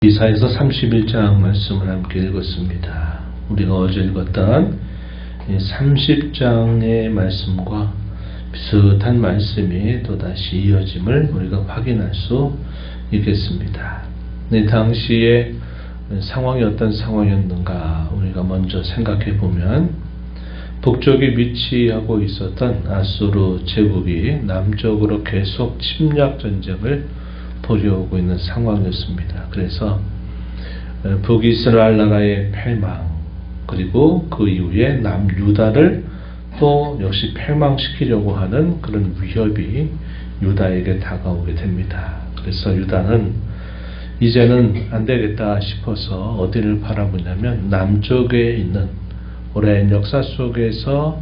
이사야서 31장 말씀을 함께 읽었습니다. 우리가 어제 읽었던 30장의 말씀과 비슷한 말씀이 또다시 이어짐을 우리가 확인할 수 있겠습니다. 당시에 상황이 어떤 상황이었는가 우리가 먼저 생각해 보면 북쪽에 위치하고 있었던 아수르 제국이 남쪽으로 계속 침략 전쟁을 벌여오고 있는 상황이었습니다. 그래서 북이스라엘 나라의 패망, 그리고 그 이후에 남유다를 또 역시 패망시키려고 하는 그런 위협이 유다에게 다가오게 됩니다. 그래서 유다는 이제는 안 되겠다 싶어서 어디를 바라보냐면 남쪽에 있는 오랜 역사 속에서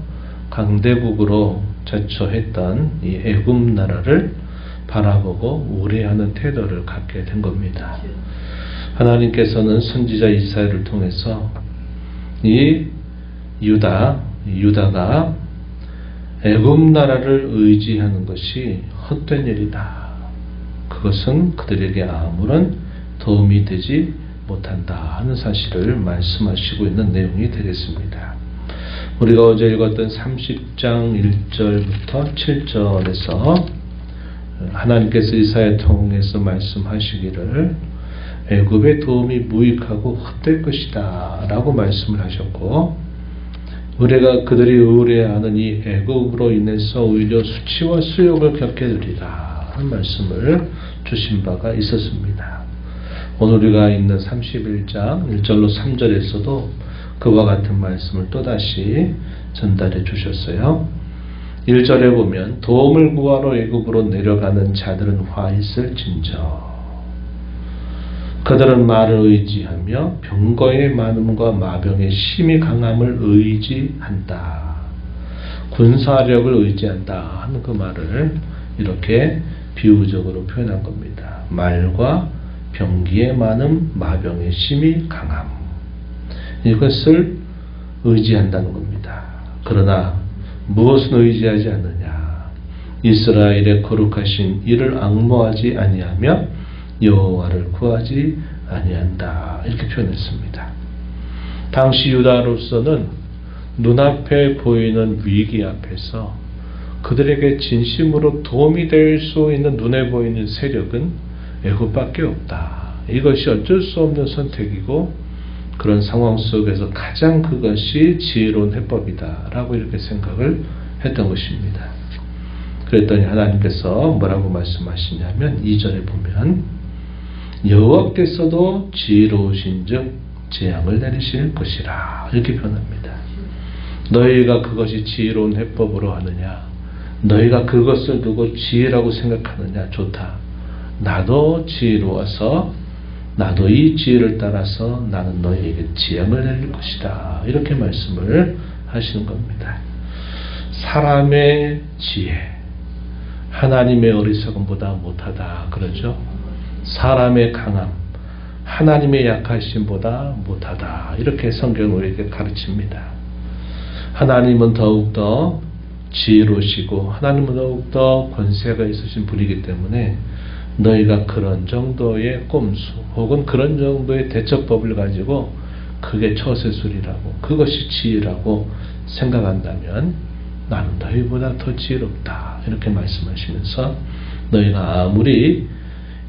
강대국으로 자처했던 이 애굽 나라를 바라보고 우려하는 태도를 갖게 된 겁니다. 하나님께서는 선지자 이사야를 통해서 이 유다가 애굽 나라를 의지하는 것이 헛된 일이다. 그것은 그들에게 아무런 도움이 되지 못한다 하는 사실을 말씀하시고 있는 내용이 되겠습니다. 우리가 어제 읽었던 30장 1절부터 7절에서 하나님께서 이사야 통해서 말씀하시기를 애굽의 도움이 무익하고 헛될 것이다 라고 말씀을 하셨고, 우리가 그들이 의뢰하는 이 애굽으로 인해서 오히려 수치와 수욕을 겪게 되리라 하는 말씀을 주신 바가 있었습니다. 오늘 우리가 읽는 31장 1절로 3절에서도 그와 같은 말씀을 또다시 전달해 주셨어요. 1절에 보면 도움을 구하러 애굽으로 내려가는 자들은 화 있을진저, 그들은 말을 의지하며 병거의 많음과 마병의 심히 강함을 의지한다. 군사력을 의지한다 하는 그 말을 이렇게 비유적으로 표현한 겁니다. 말과 병기의 많음, 마병의 심히 강함, 이것을 의지한다는 겁니다. 그러나 무엇은 의지하지 않느냐? 이스라엘의 거룩하신 이를 앙모하지 아니하며 여호와를 구하지 아니한다. 이렇게 표현했습니다. 당시 유다로서는 눈앞에 보이는 위기 앞에서 그들에게 진심으로 도움이 될 수 있는 눈에 보이는 세력은 애굽밖에 없다. 이것이 어쩔 수 없는 선택이고 그런 상황 속에서 가장 그것이 지혜로운 해법이다 라고 이렇게 생각을 했던 것입니다. 그랬더니 하나님께서 뭐라고 말씀하시냐면 2절에 보면 여호와께서도 지혜로우신 즉 재앙을 내리실 것이라 이렇게 표현합니다. 너희가 그것이 지혜로운 해법으로 하느냐, 너희가 그것을 두고 지혜라고 생각하느냐, 좋다. 나도 지혜로워서 나도 이 지혜를 따라서 나는 너희에게 재앙을 내릴 것이다. 이렇게 말씀을 하시는 겁니다. 사람의 지혜, 하나님의 어리석음보다 못하다 그러죠. 사람의 강함, 하나님의 약하심보다 못하다. 이렇게 성경은 우리에게 가르칩니다. 하나님은 더욱더 지혜로우시고 하나님은 더욱더 권세가 있으신 분이기 때문에 너희가 그런 정도의 꼼수 혹은 그런 정도의 대처법을 가지고 그게 처세술이라고 그것이 지혜라고 생각한다면 나는 너희보다 더 지혜롭다. 이렇게 말씀하시면서 너희가 아무리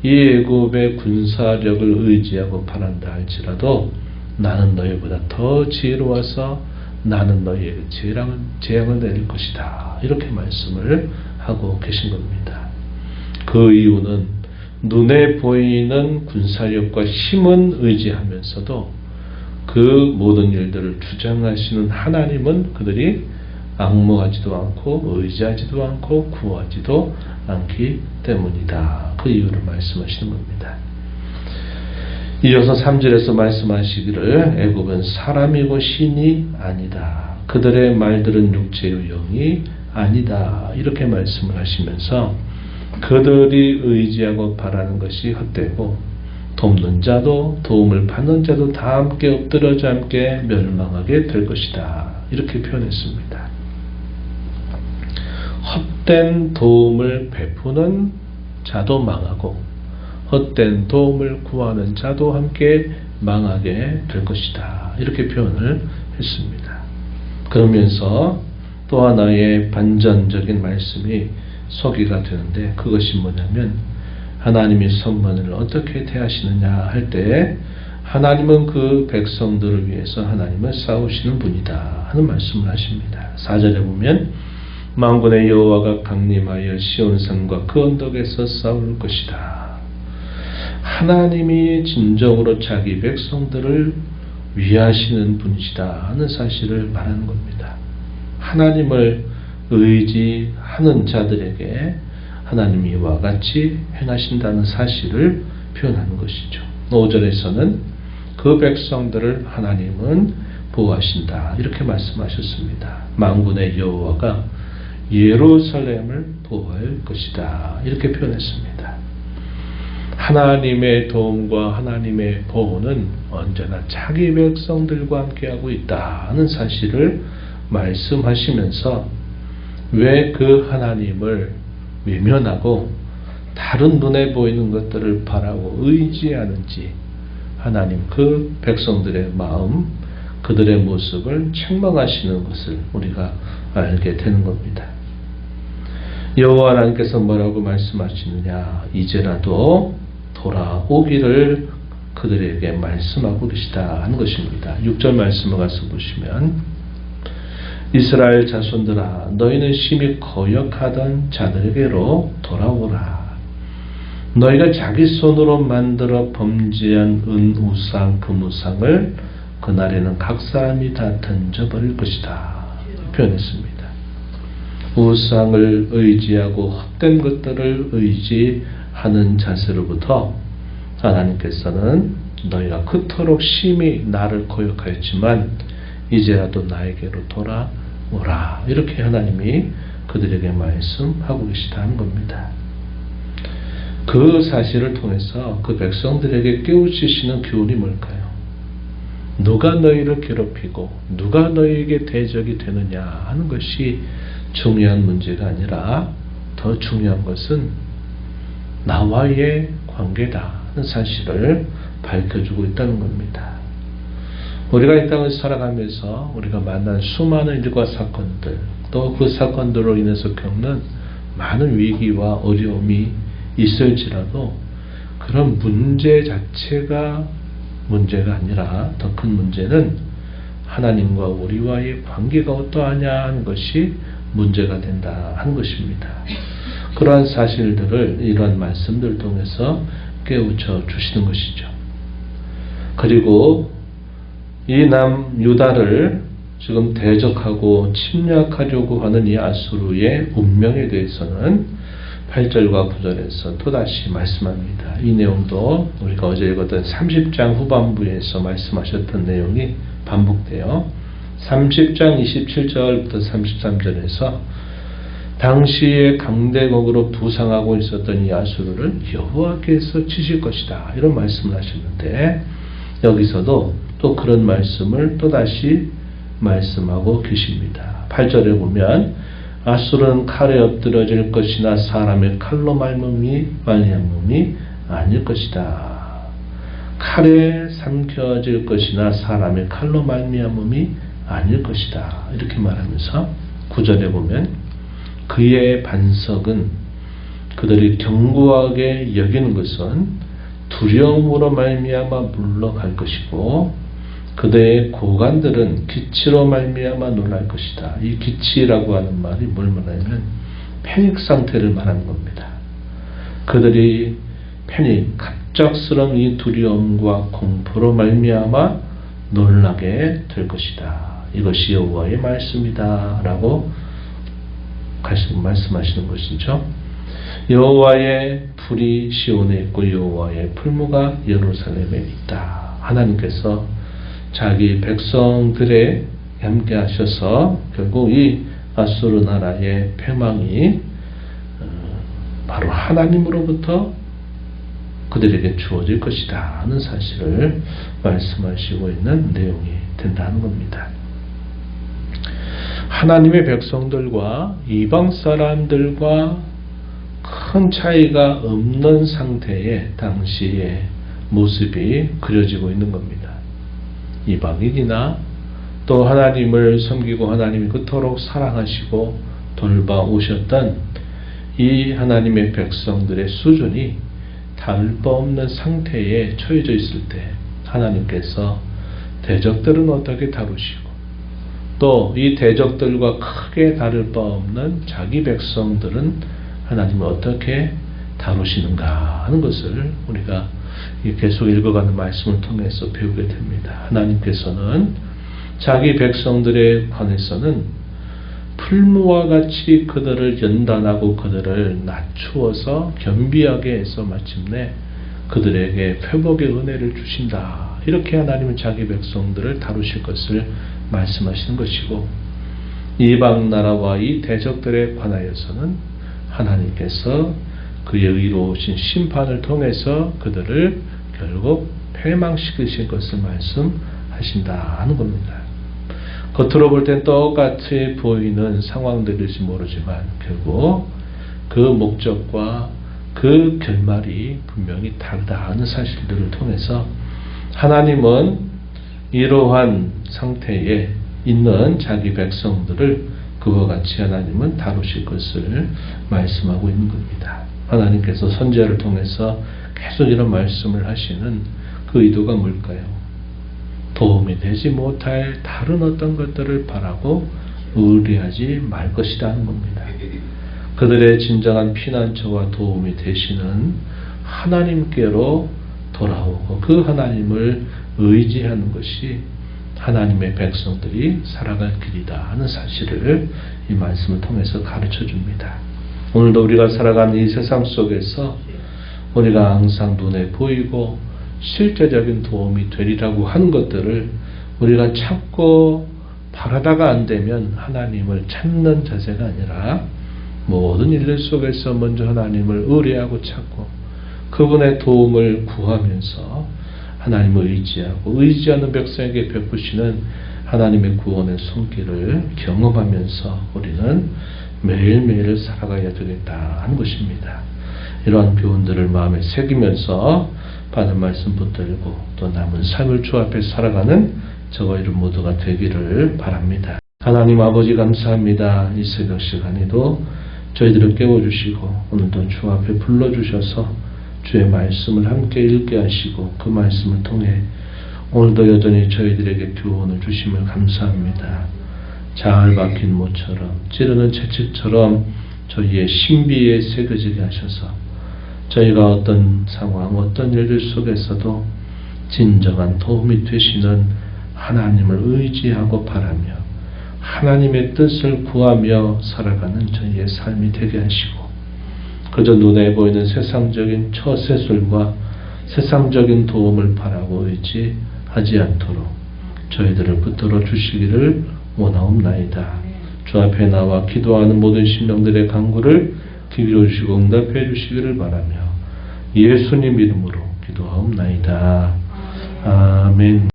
이 애굽의 군사력을 의지하고 바란다 할지라도 나는 너희보다 더 지혜로워서 나는 너희에게 재앙을 내릴 것이다. 이렇게 말씀을 하고 계신 겁니다. 그 이유는 눈에 보이는 군사력과 힘은 의지하면서도 그 모든 일들을 주장하시는 하나님은 그들이 앙모하지도 않고 의지하지도 않고 구하지도 않기 때문이다. 그 이유를 말씀하시는 겁니다. 이어서 3절에서 말씀하시기를 애굽은 사람이고 신이 아니다. 그들의 말들은 육체의 영이 아니다. 이렇게 말씀을 하시면서 그들이 의지하고 바라는 것이 헛되고 돕는 자도 도움을 받는 자도 다 함께 엎드려져 함께 멸망하게 될 것이다. 이렇게 표현했습니다. 헛된 도움을 베푸는 자도 망하고 헛된 도움을 구하는 자도 함께 망하게 될 것이다. 이렇게 표현을 했습니다. 그러면서 또 하나의 반전적인 말씀이 소개가 되는데, 그것이 뭐냐면 하나님이 선문을 어떻게 대하시느냐 할 때, 하나님은 그 백성들을 위해서 하나님은 싸우시는 분이다 하는 말씀을 하십니다. 4절에 보면 만군의 여호와가 강림하여 시온산과 그 언덕에서 싸울 것이다. 하나님이 진정으로 자기 백성들을 위하시는 분이시다 하는 사실을 말하는 겁니다. 하나님을 의지하는 자들에게 하나님이 이와 같이 행하신다는 사실을 표현하는 것이죠. 5절에서는 그 백성들을 하나님은 보호하신다 이렇게 말씀하셨습니다. 만군의 여호와가 예루살렘을 보호할 것이다 이렇게 표현했습니다. 하나님의 도움과 하나님의 보호는 언제나 자기 백성들과 함께하고 있다 하는 사실을 말씀하시면서, 왜 그 하나님을 외면하고 다른 눈에 보이는 것들을 바라고 의지하는지 하나님 그 백성들의 마음, 그들의 모습을 책망하시는 것을 우리가 알게 되는 겁니다. 여호와 하나님께서 뭐라고 말씀하시느냐, 이제라도 돌아오기를 그들에게 말씀하고 계시다 하는 것입니다. 6절 말씀을 가서 보시면, 이스라엘 자손들아 너희는 심히 거역하던 자들에게로 돌아오라. 너희가 자기 손으로 만들어 범죄한 은우상 금우상을 그날에는 각 사람이 다 던져버릴 것이다 표현했습니다. 우상을 의지하고 헛된 것들을 의지하는 자세로부터 하나님께서는 너희가 그토록 심히 나를 거역하였지만 이제라도 나에게로 돌아오라 이렇게 하나님이 그들에게 말씀하고 계시다는 겁니다. 그 사실을 통해서 그 백성들에게 깨우치시는 교훈이 뭘까요? 누가 너희를 괴롭히고 누가 너희에게 대적이 되느냐 하는 것이 중요한 문제가 아니라, 더 중요한 것은 나와의 관계다 하는 사실을 밝혀주고 있다는 겁니다. 우리가 이 땅을 살아가면서 우리가 만난 수많은 일과 사건들, 또 그 사건들로 인해서 겪는 많은 위기와 어려움이 있을지라도 그런 문제 자체가 문제가 아니라 더 큰 문제는 하나님과 우리와의 관계가 어떠하냐 하는 것이 문제가 된다 하는 것입니다. 그러한 사실들을 이러한 말씀들을 통해서 깨우쳐 주시는 것이죠. 그리고 이 남유다를 지금 대적하고 침략하려고 하는 이 아수르의 운명에 대해서는 8절과 9절에서 또다시 말씀합니다. 이 내용도 우리가 어제 읽었던 30장 후반부에서 말씀하셨던 내용이 반복돼요. 30장 27절부터 33절에서 당시에 강대국으로 부상하고 있었던 이 아수르를 여호와께서 치실 것이다 이런 말씀을 하셨는데, 여기서도 또 그런 말씀을 또다시 말씀하고 계십니다. 8절에 보면 아수르는 칼에 엎드러질 것이나 사람의 칼로 말미암음이 아닐 것이다. 칼에 삼켜질 것이나 사람의 칼로 말미암음이 아닐 것이다 이렇게 말하면서 9절에 보면 그의 반석은 그들이 견고하게 여기는 것은 두려움으로 말미암아 물러갈 것이고 그들의 고관들은 기치로 말미암아 놀랄 것이다. 이 기치라고 하는 말이 뭘 말하냐면 패닉 상태를 말하는 겁니다. 그들이 패닉, 갑작스러운 이 두려움과 공포로 말미암아 놀라게 될 것이다. 이것이 여호와의 말씀이다 라고 말씀하시는 것이죠. 여호와의 불이 시온에 있고 여호와의 풀무가 예루살렘에 있다. 하나님께서 자기 백성들에 함께 하셔서 결국 이 아수르 나라의 패망이 바로 하나님으로부터 그들에게 주어질 것이다 하는 사실을 말씀하시고 있는 내용이 된다는 겁니다. 하나님의 백성들과 이방 사람들과 큰 차이가 없는 상태의 당시의 모습이 그려지고 있는 겁니다. 이방인이나 또 하나님을 섬기고 하나님이 그토록 사랑하시고 돌봐오셨던 이 하나님의 백성들의 수준이 다를 바 없는 상태에 처해져 있을 때 하나님께서 대적들은 어떻게 다루시고 또 이 대적들과 크게 다를 바 없는 자기 백성들은 하나님을 어떻게 다루시는가 하는 것을 우리가 계속 읽어가는 말씀을 통해서 배우게 됩니다. 하나님께서는 자기 백성들에 관해서는 풀무와 같이 그들을 연단하고 그들을 낮추어서 겸비하게 해서 마침내 그들에게 회복의 은혜를 주신다. 이렇게 하나님은 자기 백성들을 다루실 것을 말씀하시는 것이고 이방 나라와 이 대적들에 관하여서는 하나님께서 그의 의로우신 심판을 통해서 그들을 결국 패망시키실 것을 말씀하신다 하는 겁니다. 겉으로 볼 땐 똑같이 보이는 상황들일지 모르지만 결국 그 목적과 그 결말이 분명히 다르다 하는 사실들을 통해서 하나님은 이러한 상태에 있는 자기 백성들을 그와 같이 하나님은 다루실 것을 말씀하고 있는 겁니다. 하나님께서 선지자를 통해서 계속 이런 말씀을 하시는 그 의도가 뭘까요? 도움이 되지 못할 다른 어떤 것들을 바라고 의뢰하지 말 것이라는 겁니다. 그들의 진정한 피난처와 도움이 되시는 하나님께로 돌아오고 그 하나님을 의지하는 것이 하나님의 백성들이 살아갈 길이다 하는 사실을 이 말씀을 통해서 가르쳐 줍니다. 오늘도 우리가 살아가는 이 세상 속에서 우리가 항상 눈에 보이고 실제적인 도움이 되리라고 하는 것들을 우리가 찾고 바라다가 안 되면 하나님을 찾는 자세가 아니라 모든 일들 속에서 먼저 하나님을 의뢰하고 찾고 그분의 도움을 구하면서 하나님을 의지하고 의지하는 백성에게 베푸시는 하나님의 구원의 손길을 경험하면서 우리는 매일매일 살아가야 되겠다 하는 것입니다. 이러한 교훈들을 마음에 새기면서 받은 말씀 붙들고 또 남은 삶을 주 앞에 살아가는 저와 여러분 모두가 되기를 바랍니다. 하나님 아버지 감사합니다. 이 새벽 시간에도 저희들을 깨워주시고 오늘도 주 앞에 불러주셔서 주의 말씀을 함께 읽게 하시고 그 말씀을 통해 오늘도 여전히 저희들에게 교훈을 주심을 감사합니다. 잘 박힌 모처럼 찌르는 채찍처럼 저희의 신비에 새겨지게 하셔서 저희가 어떤 상황 어떤 일들 속에서도 진정한 도움이 되시는 하나님을 의지하고 바라며 하나님의 뜻을 구하며 살아가는 저희의 삶이 되게 하시고 그저 눈에 보이는 세상적인 처세술과 세상적인 도움을 바라고 의지하지 않도록 저희들을 붙들어 주시기를 원하옵나이다. 주 앞에 나와 기도하는 모든 심령들의 간구를 귀 기울여 주시고 응답해 주시기를 바라며 예수님 이름으로 기도하옵나이다. 아멘.